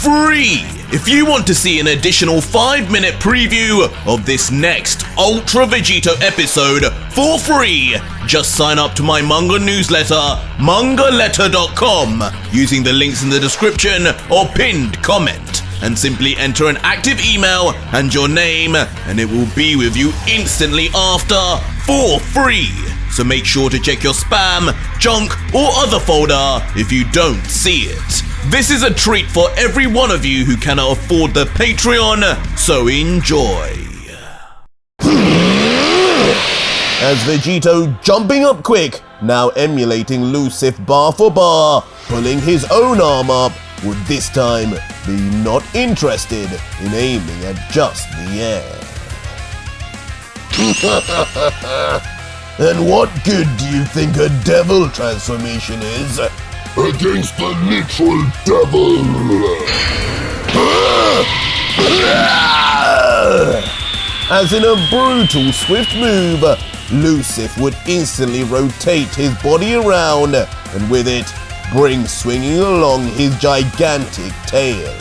free. If you want to see an additional 5-minute preview of this next Ultra Vegito episode for free, just sign up to my manga newsletter, mangaletter.com, using the links in the description or pinned comment, and simply enter an active email and your name, and it will be with you instantly after for free. So make sure to check your spam, junk, or other folder if you don't see it. This is a treat for every one of you who cannot afford the Patreon, so enjoy. As Vegito jumping up quick, now emulating Lucif bar for bar, pulling his own arm up, would this time be not interested in aiming at just the air. And what good do you think a devil transformation is? Against the literal devil! As in a brutal, swift move, Lucif would instantly rotate his body around, and with it, bring swinging along his gigantic tail,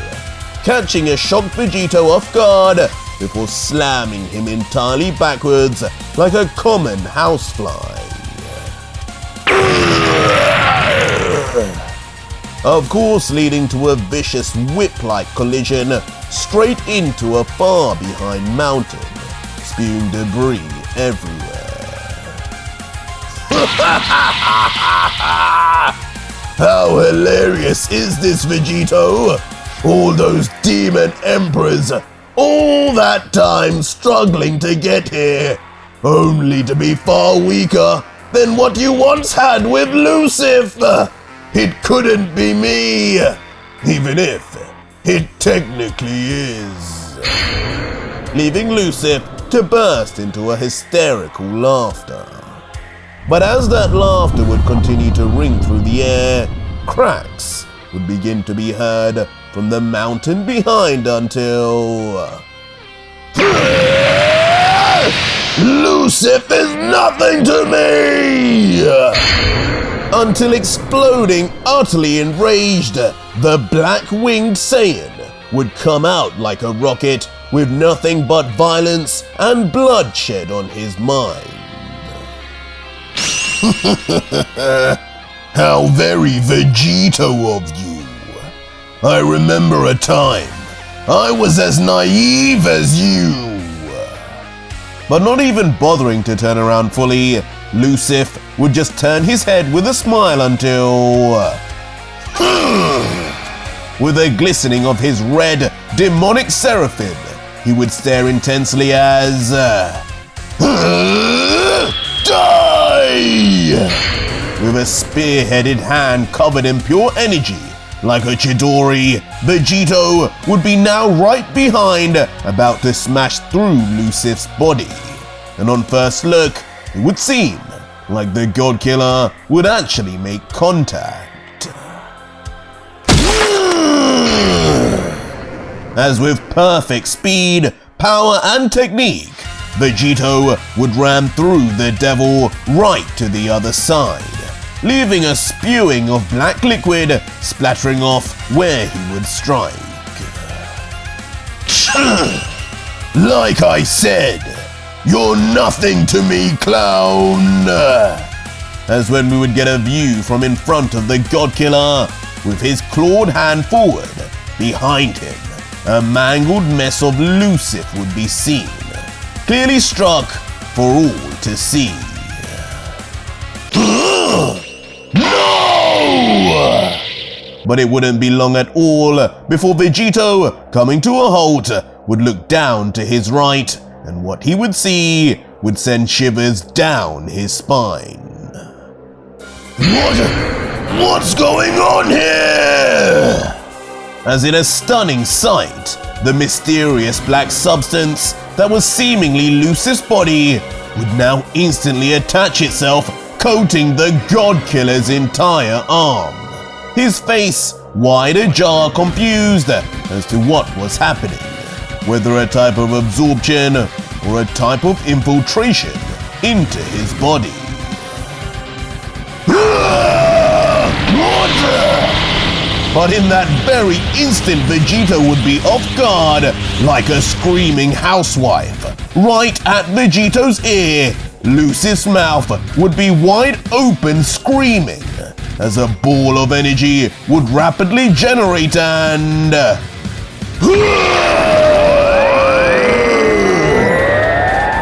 catching a shocked Vegito off guard before slamming him entirely backwards like a common housefly. Of course, leading to a vicious whip-like collision straight into a far behind mountain, spewing debris everywhere. How hilarious is this, Vegito? All those demon emperors, all that time struggling to get here, only to be far weaker than what you once had with Lucif. It couldn't be me, even if it technically is. Leaving Lucif to burst into a hysterical laughter. But as that laughter would continue to ring through the air, cracks would begin to be heard from the mountain behind until... Lucif is nothing to me! Until exploding, utterly enraged, the black-winged Saiyan would come out like a rocket with nothing but violence and bloodshed on his mind. How very Vegito of you. I remember a time I was as naive as you. But not even bothering to turn around fully, Lucif would just turn his head with a smile until... with a glistening of his red, demonic seraphim, he would stare intensely as... Die! With a spear-headed hand covered in pure energy, like a Chidori, Vegito would be now right behind, about to smash through Lucif's body. And on first look, it would seem like the God Killer would actually make contact. As with perfect speed, power and technique, Vegito would ram through the devil right to the other side, leaving a spewing of black liquid splattering off where he would strike. Like I said, you're nothing to me, clown! As when we would get a view from in front of the God Killer, with his clawed hand forward, behind him, a mangled mess of Lucif would be seen, clearly struck for all to see. No! But it wouldn't be long at all before Vegito, coming to a halt, would look down to his right, and what he would see would send shivers down his spine. What's going on here? As in a stunning sight, the mysterious black substance that was seemingly Lucif's body would now instantly attach itself, coating the God Killer's entire arm. His face wide ajar, confused as to what was happening, whether a type of absorption or a type of infiltration into his body. But in that very instant, Vegito would be off guard like a screaming housewife. Right at Vegito's ear, Lucif's mouth would be wide open screaming as a ball of energy would rapidly generate and...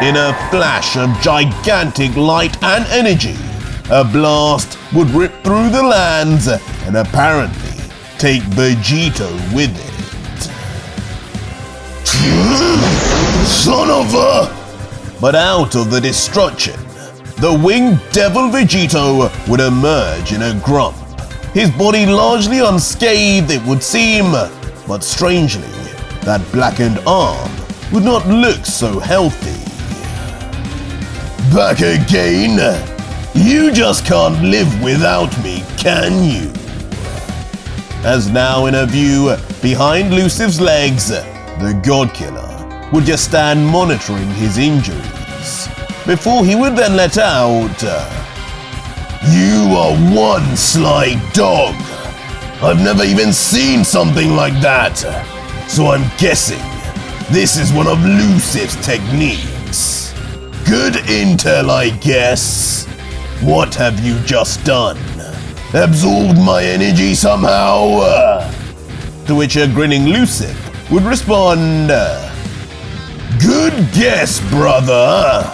In a flash of gigantic light and energy, a blast would rip through the lands and apparently take Vegito with it. Son of a... But out of the destruction, the winged devil Vegito would emerge in a grump. His body largely unscathed, it would seem, but strangely, that blackened arm would not look so healthy. Back again? You just can't live without me, can you? As now in a view behind Lucif's legs, the God Killer would just stand monitoring his injuries, before he would then let out, "You are one sly dog. I've never even seen something like that, so I'm guessing this is one of Lucif's techniques. Good intel, I guess. What have you just done? Absorbed my energy somehow?" To which a grinning Lucif would respond, "Good guess, brother.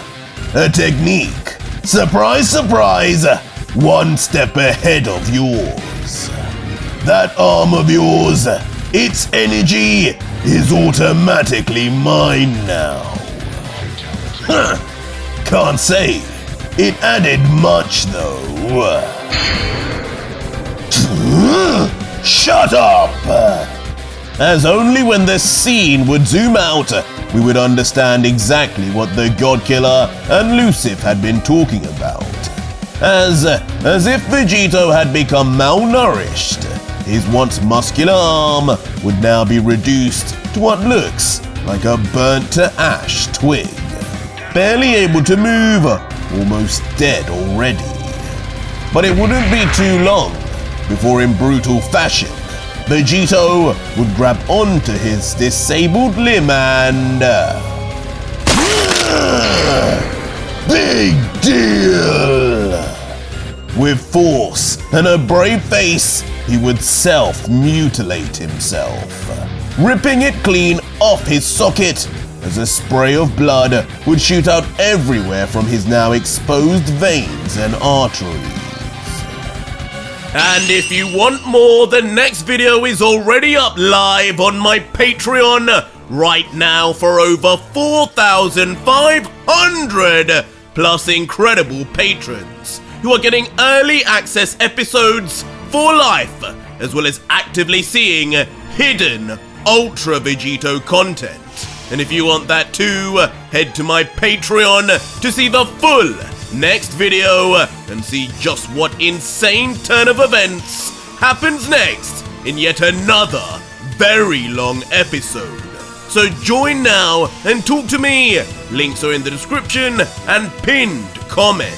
A technique. Surprise, surprise, one step ahead of yours. That arm of yours, its energy is automatically mine now." Can't say it added much though. Shut up! As only when the scene would zoom out, we would understand exactly what the God Killer and Lucif had been talking about. As if Vegito had become malnourished, his once muscular arm would now be reduced to what looks like a burnt to ash twig. Barely able to move, almost dead already. But it wouldn't be too long before, in brutal fashion, Vegito would grab onto his disabled limb and... Big deal! With force and a brave face, he would self-mutilate himself, ripping it clean off his socket as a spray of blood would shoot out everywhere from his now exposed veins and arteries. And if you want more, the next video is already up live on my Patreon right now for over 4,500 plus incredible patrons who are getting early access episodes for life, as well as actively seeing hidden Ultra Vegito content. And if you want that too, head to my Patreon to see the full next video and see just what insane turn of events happens next in yet another very long episode. So join now and talk to me. Links are in the description and pinned comment.